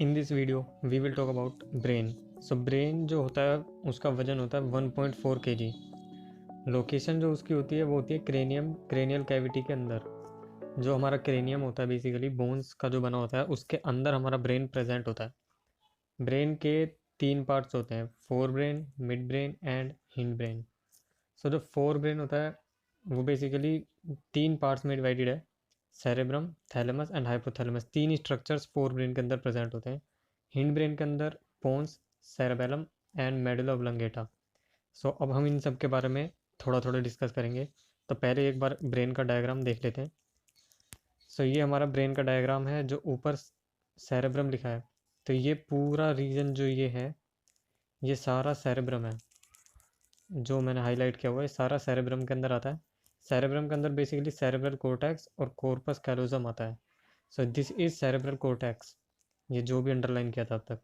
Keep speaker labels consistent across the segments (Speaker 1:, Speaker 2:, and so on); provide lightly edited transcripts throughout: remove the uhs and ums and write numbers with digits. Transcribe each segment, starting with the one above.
Speaker 1: In this video we will talk about brain. So brain जो होता है उसका वजन होता है 1.4 kg। लोकेशन जो उसकी होती है वो होती है क्रेनियल कैविटी के अंदर। जो हमारा क्रेनियम होता है बेसिकली बोन्स का जो बना होता है उसके अंदर हमारा ब्रेन प्रेजेंट होता है। ब्रेन के 3 पार्ट्स होते हैं, fore brain, mid brain and hind brain. So जो फोर ब्रेन होता है वो बेसिकली 3 पार्ट्स में डिवाइडेड है। Cerebrum, thalamus and hypothalamus, 3 structures fore brain के अंदर प्रेजेंट होते हैं। हिंड ब्रेन के अंदर pons, cerebellum and medulla oblongata. So अब हम इन सब के बारे में थोड़ा थोड़ा डिस्कस करेंगे। तो पहले एक बार ब्रेन का डायग्राम देख लेते हैं। सो ये हमारा ब्रेन का डायग्राम है। जो ऊपर सेरेब्रम लिखा है, तो ये पूरा रीजन जो ये है ये सारा सेरेब्रम है। जो मैंने हाईलाइट किया हुआ है सारा सेरेब्रम के अंदर आता है। सेरेब्रम के अंदर बेसिकली सेरेब्रल कोर्टेक्स और कॉर्पस कैलोसम आता है। So this is cerebral cortex, ये जो भी अंडरलाइन किया था अब तक।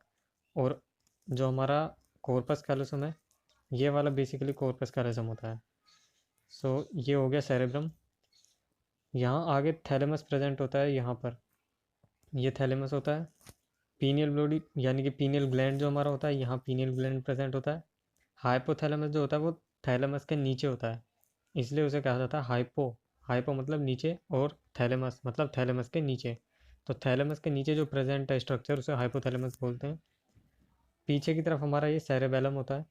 Speaker 1: और जो हमारा कॉर्पस कैलोसम है ये वाला बेसिकली कॉर्पस कैलोसम होता है। सो ये हो गया सेरेब्रम। यहाँ आगे थैलेमस प्रेजेंट होता है, यहाँ पर ये थैलेमस होता है। पीनियल बॉडी यानी कि पीनियल ग्लैंड जो हमारा होता है, यहाँ पीनियल ग्लैंड प्रेजेंट होता है। हाइपोथैलेमस जो होता है वो थैलेमस के नीचे होता है, इसलिए उसे कहा जाता है हाइपो। हाइपो मतलब नीचे और थैलेमस मतलब थैलेमस के नीचे। तो थैलेमस के नीचे जो प्रेजेंट है स्ट्रक्चर उसे हाइपोथैलेमस बोलते हैं। पीछे की तरफ हमारा ये सेरेबेलम होता है,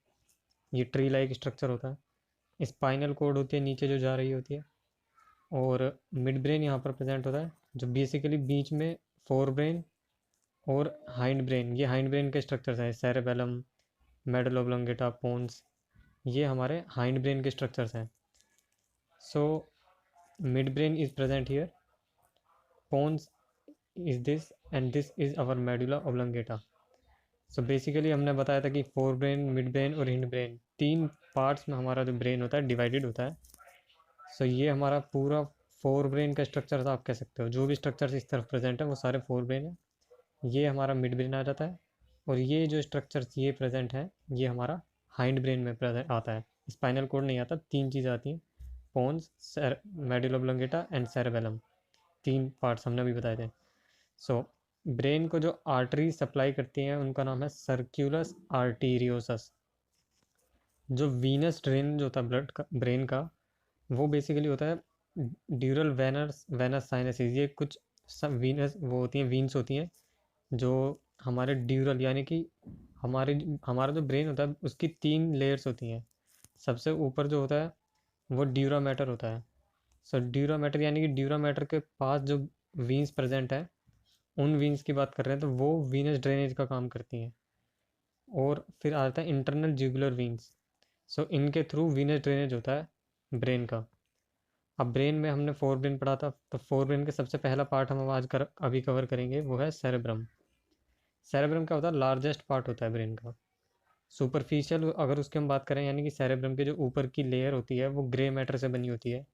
Speaker 1: ये ट्री लाइक स्ट्रक्चर होता है। स्पाइनल कोड होती है नीचे जो जा रही होती है। और मिड ब्रेन यहाँ पर प्रेजेंट होता है, जो बेसिकली बीच में फोर ब्रेन और हाइंड ब्रेन, ये हाइंड ब्रेन के स्ट्रक्चर्स हैं। सेरेबेलम, मेडुला ऑब्लंगेटा, पोन्स, ये हमारे हाइंड ब्रेन के स्ट्रक्चर्स हैं। So midbrain is present here, pons is this and this is our medulla oblongata. So basically हमने बताया था कि फोर ब्रेन, मिड ब्रेन और हिंड ब्रेन, 3 पार्ट्स में हमारा जो ब्रेन होता है डिवाइडेड होता है। सो ये हमारा पूरा फोर ब्रेन का स्ट्रक्चर आप कह सकते हो। जो भी स्ट्रक्चर्स इस तरफ प्रेजेंट है वो सारे फोर ब्रेन है। ये हमारा मिड ब्रेन आ जाता है। और ये जो स्ट्रक्चर्स ये प्रेजेंट है ये हमारा हाइंड ब्रेन में प्रेजेंट आता है। स्पाइनल कोड नहीं आता, 3 चीज़ें आती हैं, pons, medulla oblongata and cerebellum. 3 parts हमने अभी बताए थे। सो ब्रेन को जो आर्टरी सप्लाई करती हैं उनका नाम है सर्क्यूलस आर्टीरियोसस। जो वीनस ड्रेन जो होता है ब्लड का, ब्रेन का, वो बेसिकली होता है ड्यूरल वेनस वेनस साइनसिस। ये कुछ सब वीनस वो होती हैं, वीन्स होती हैं जो हमारे ड्यूरल यानी कि हमारा जो ब्रेन होता है उसकी 3 लेयर्स होती हैं। सबसे ऊपर जो होता है वो ड्यूरा मैटर होता है। सो ड्यूरा मैटर यानी कि ड्यूरा मैटर के पास जो वीन्स प्रेजेंट है, उन वीन्स की बात कर रहे हैं, तो वो वीनस ड्रेनेज का काम करती हैं। और फिर आता है इंटरनल ज्यूगुलर वीन्स। सो इनके थ्रू वीनस ड्रेनेज होता है ब्रेन का। अब ब्रेन में हमने फोर ब्रेन पढ़ा था, तो फोर ब्रेन के सबसे पहला पार्ट हम अभी कवर करेंगे वो है सेरेब्रम। सेरेब्रम क्या होता है? लार्जेस्ट पार्ट होता है ब्रेन का। सुपरफिशियल अगर उसकी हम बात करें, यानी कि सेरेब्रम की जो ऊपर की लेयर होती है वो ग्रे मैटर से बनी होती है।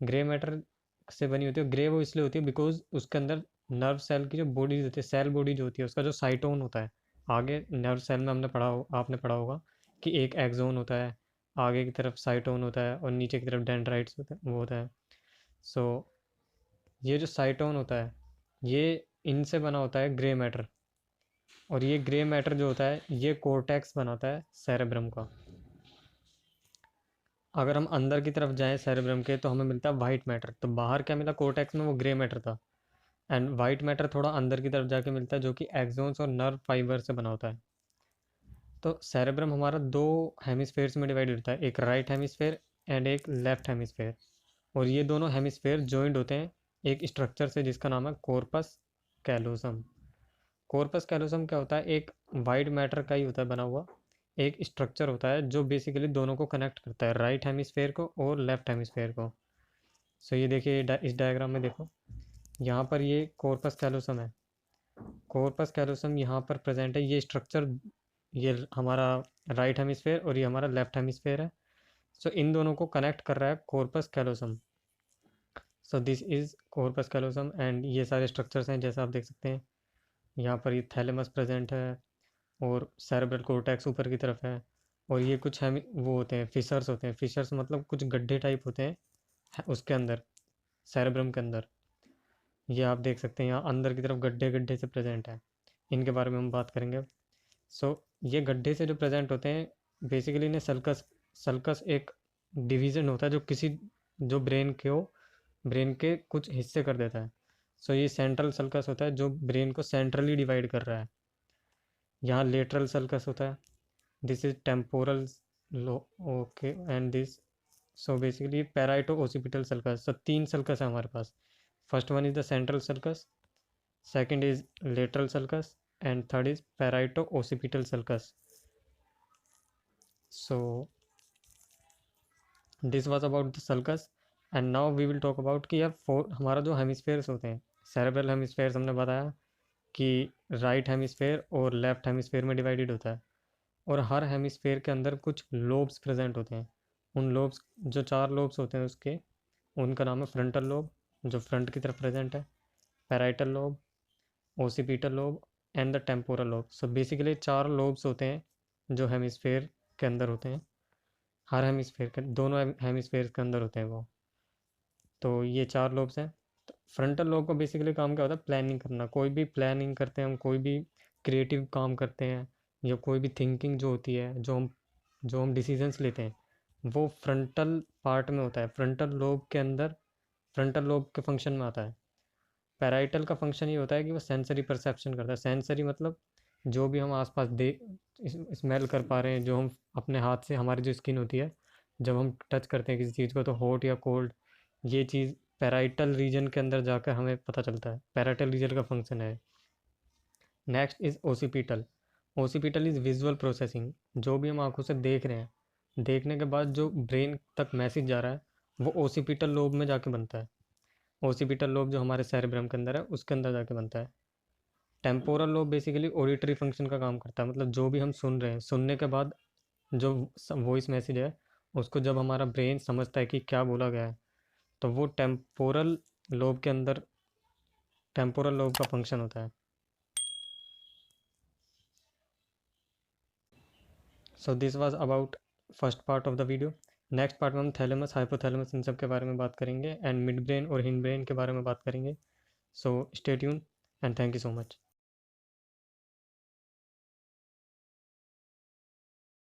Speaker 1: ग्रे मैटर से बनी होती है। ग्रे वो इसलिए होती है बिकॉज उसके अंदर नर्व सेल की जो बॉडीज होती है, सेल बॉडी जो होती है उसका जो साइटोन होता है। आगे नर्व सेल में आपने पढ़ा होगा कि एक एक्सोन होता है, आगे की तरफ साइटोन होता है और नीचे की तरफ डेंड्राइट्स होता है, वो होता है। सो ये जो साइटोन होता है ये इनसे बना होता है ग्रे मैटर। और ये ग्रे मैटर जो होता है ये कोर्टेक्स बनाता है सेरेब्रम का। अगर हम अंदर की तरफ जाएं सेरेब्रम के तो हमें मिलता है वाइट मैटर। तो बाहर क्या मिला कोर्टेक्स में? वो ग्रे मैटर था। एंड वाइट मैटर थोड़ा अंदर की तरफ जाके मिलता है जो कि एक्सोन्स और नर्व फाइबर से बना होता है। तो सेरेब्रम हमारा 2 हेमिस्फेयर्स में डिवाइड होता है, एक राइट हेमिस्फेयर एंड एक लेफ्ट हेमिस्फेयर। और ये दोनों हेमिस्फेयर जॉइंट होते हैं एक स्ट्रक्चर से जिसका नाम है कॉर्पस कैलोसम। कॉर्पस कैलोसम क्या होता है? एक वाइट मैटर का ही होता है बना हुआ एक स्ट्रक्चर होता है जो बेसिकली दोनों को कनेक्ट करता है, राइट हेमिस्फेयर को और लेफ्ट हेमिस्फेयर को। सो ये देखिए इस डायग्राम में देखो, यहाँ पर ये कॉर्पस कैलोसम है। कॉर्पस कैलोसम यहाँ पर प्रेजेंट है। ये स्ट्रक्चर ये हमारा राइट हेमिस्फेयर और ये हमारा लेफ्ट हेमिस्फेयर है। सो इन दोनों को कनेक्ट कर रहा है corpus callosum. So this is corpus callosum and ये सारे स्ट्रक्चर्स हैं जैसा आप देख सकते हैं। यहाँ पर ये थैलेमस प्रेजेंट है और सेरेब्रल कोर्टेक्स ऊपर की तरफ है। और ये कुछ हम वो होते हैं फिशर्स होते हैं। फिशर्स मतलब कुछ गड्ढे टाइप होते हैं उसके अंदर, सेरेब्रम के अंदर। ये आप देख सकते हैं यहाँ अंदर की तरफ गड्ढे गड्ढे से प्रेजेंट है। इनके बारे में हम बात करेंगे। सो ये गड्ढे से जो प्रेजेंट होते हैं, बेसिकली इन्हें सल्कस सल्कस एक डिवीज़न होता है जो किसी जो ब्रेन के कुछ हिस्से कर देता है। सो ये सेंट्रल सल्कस होता है जो ब्रेन को सेंट्रली डिवाइड कर रहा है। यहाँ लेटरल सल्कस होता है, this is temporal lobe, okay, and this, so basically parieto occipital sulcus. So 3 sulcus है हमारे पास। First one is the central sulcus, second is lateral sulcus, and third is parieto-occipital sulcus. So this was about the sulcus, and now we will talk about कि यार हमारा जो hemispheres होते हैं, cerebral hemispheres हमने बताया कि राइट हेमिस्फेयर और लेफ्ट हेमिस्फेयर में डिवाइडेड होता है, और हर हेमिस्फेयर के अंदर कुछ लोब्स प्रेजेंट होते हैं। उन लोब्स, जो 4 लोब्स होते हैं उसके, उनका नाम है फ्रंटल लोब जो फ्रंट की तरफ प्रेजेंट है, parietal lobe, occipital lobe and the temporal lobe. So basically 4 lobes होते हैं जो हेमिस्फेयर के अंदर होते हैं, हर हेमिस्फेयर के, दोनों हेमिस्फेयर के अंदर होते हैं वो। तो ये 4 लोब्स हैं। तो फ्रंटल लोब का बेसिकली काम क्या होता है, प्लानिंग करना। कोई भी प्लानिंग करते हैं हम, कोई भी क्रिएटिव काम करते हैं, या कोई भी थिंकिंग जो होती है, जो हम डिसीजंस लेते हैं, वो फ्रंटल पार्ट में होता है, फ्रंटल लोब के अंदर, फ्रंटल लोब के फंक्शन में आता है। पैराइटल का फंक्शन ये होता है कि वो सेंसरी परसेप्शन करता है। सेंसरी मतलब जो भी हम आसपास दे स्मेल कर पा रहे हैं, जो हम अपने हाथ से, हमारी जो स्किन होती है, जब हम टच करते हैं किसी चीज़ को, तो हॉट या कोल्ड, ये चीज़ पैराइटल रीजन के अंदर जाकर हमें पता चलता है। पैराइटल रीजन का फंक्शन है। Next is occipital. Occipital is visual processing. जो भी हम आंखों से देख रहे हैं, देखने के बाद जो ब्रेन तक मैसेज जा रहा है, वो ओसिपिटल लोब में जाके बनता है। ओसिपिटल लोब जो हमारे सेरेब्रम के अंदर है, उसके अंदर जाके बनता है। Temporal lobe basically auditory function का काम करता है, मतलब जो भी हम सुन रहे हैं, सुनने के बाद जो वॉइस मैसेज है, उसको जब हमारा ब्रेन समझता है कि क्या बोला गया है, तो वो टेम्पोरल लोब का फंक्शन होता है। So this was about first part of the video. Next part में हम थैलेमस, हाइपोथैलेमस, इन सब के बारे में बात करेंगे, एंड मिड ब्रेन और हिंड ब्रेन के बारे में बात करेंगे। So stay tune and thank you so much.